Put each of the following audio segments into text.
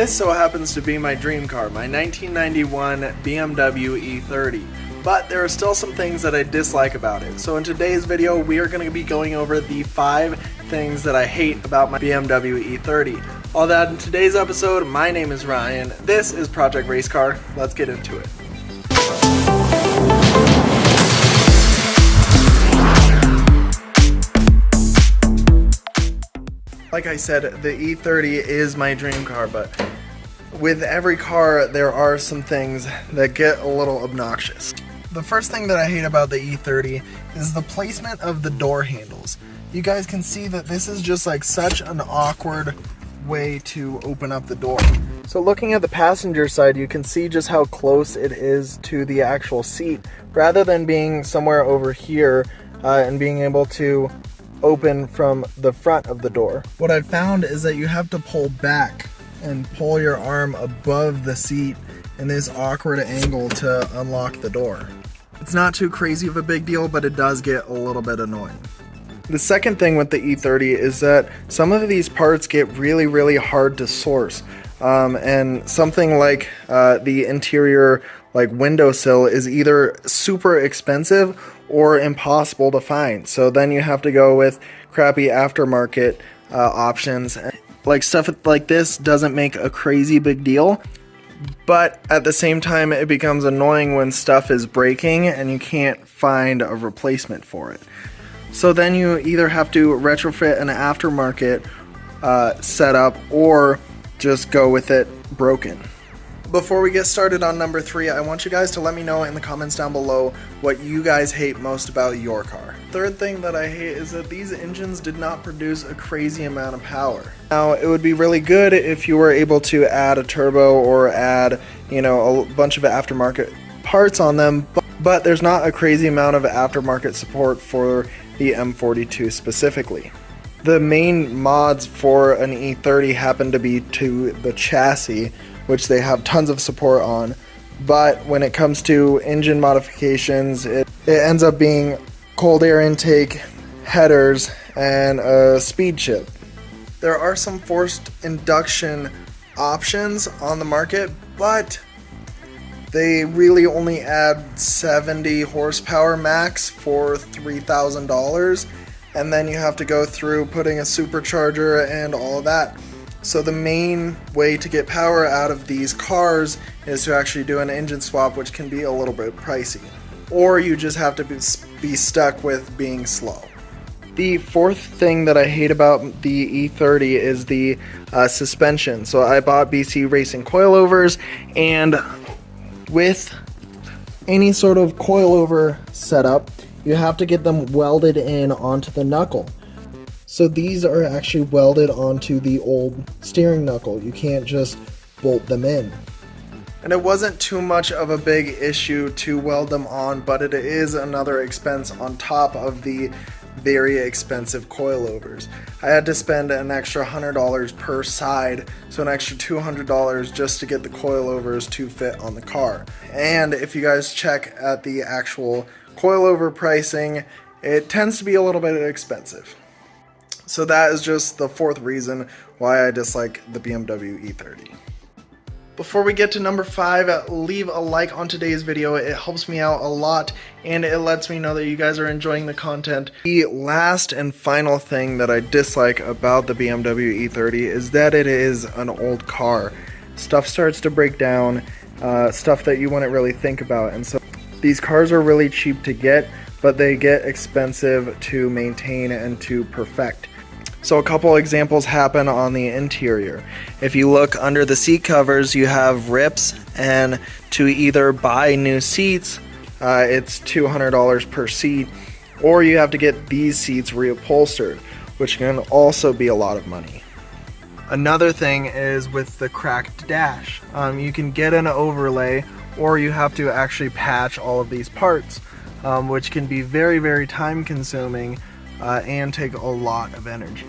This so happens to be my dream car, my 1991 BMW E30. But there are still some things that I dislike about it. So in today's video, we are going to be going over the 5 things that I hate about my BMW E30. All that in today's episode. My name is Ryan. This is Project Race Car. Let's get into it. Like I said, the E30 is my dream car, but with every car, there are some things that get a little obnoxious. The first thing that I hate about the E30 is the placement of the door handles. You guys can see that this is just like such an awkward way to open up the door. So looking at the passenger side, you can see just how close it is to the actual seat, rather than being somewhere over here and being able to open from the front of the door. What I've found is that you have to pull back and pull your arm above the seat in this awkward angle to unlock the door. It's not too crazy of a big deal, but it does get a little bit annoying. The second thing with the E30 is that some of these parts get really hard to source. And something like the interior windowsill is either super expensive or impossible to find. So then you have to go with crappy aftermarket options. Like stuff like this doesn't make a crazy big deal, but at the same time it becomes annoying when stuff is breaking and you can't find a replacement for it. So then you either have to retrofit an aftermarket setup or just go with it broken. Before we get started on number 3, I want you guys to let me know in the comments down below what you guys hate most about your car. Third thing that I hate is that these engines did not produce a crazy amount of power. Now, it would be really good if you were able to add a turbo or add, a bunch of aftermarket parts on them, but there's not a crazy amount of aftermarket support for the M42 specifically. The main mods for an E30 happen to be to the chassis, which they have tons of support on, but when it comes to engine modifications, it ends up being cold air intake, headers, and a speed chip. There are some forced induction options on the market, but they really only add 70 horsepower max for $3,000, and then you have to go through putting a supercharger and all of that. So the main way to get power out of these cars is to actually do an engine swap, which can be a little bit pricey. Or you just have to be stuck with being slow. The fourth thing that I hate about the E30 is the suspension. So I bought BC Racing coilovers, and with any sort of coilover setup, you have to get them welded in onto the knuckle. So these are actually welded onto the old steering knuckle. You can't just bolt them in. And it wasn't too much of a big issue to weld them on, but it is another expense on top of the very expensive coilovers. I had to spend an extra $100 per side, so an extra $200 just to get the coilovers to fit on the car. And if you guys check at the actual coilover pricing, it tends to be a little bit expensive. So that is just the fourth reason why I dislike the BMW E30. Before we get to number 5, leave a like on today's video. It helps me out a lot, and it lets me know that you guys are enjoying the content. The last and final thing that I dislike about the BMW E30 is that it is an old car. Stuff starts to break down, stuff that you wouldn't really think about, and so these cars are really cheap to get, but they get expensive to maintain and to perfect. So a couple examples happen on the interior. If you look under the seat covers, you have rips, and to either buy new seats, it's $200 per seat, or you have to get these seats reupholstered, which can also be a lot of money. Another thing is with the cracked dash. You can get an overlay, or you have to actually patch all of these parts, which can be very time consuming and take a lot of energy.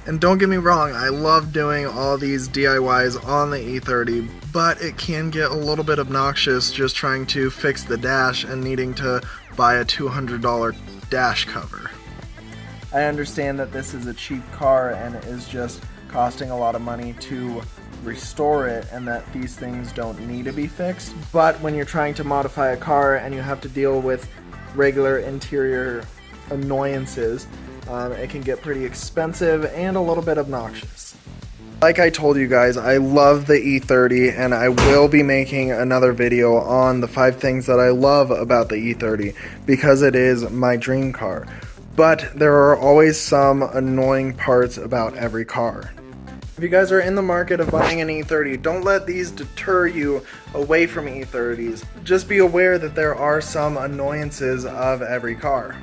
And don't get me wrong, I love doing all these DIYs on the E30, but it can get a little bit obnoxious just trying to fix the dash and needing to buy a $200 dash cover. I understand that this is a cheap car and is just costing a lot of money to restore it and that these things don't need to be fixed. But when you're trying to modify a car and you have to deal with regular interior annoyances, it can get pretty expensive and a little bit obnoxious. Like I told you guys, I love the E30, and I will be making another video on the 5 things that I love about the E30 because it is my dream car. But there are always some annoying parts about every car. If you guys are in the market of buying an E30, don't let these deter you away from E30s. Just be aware that there are some annoyances of every car.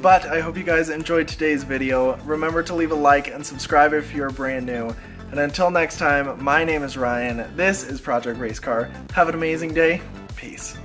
But I hope you guys enjoyed today's video. Remember to leave a like and subscribe if you're brand new. And until next time, my name is Ryan. This is Project Race Car. Have an amazing day. Peace.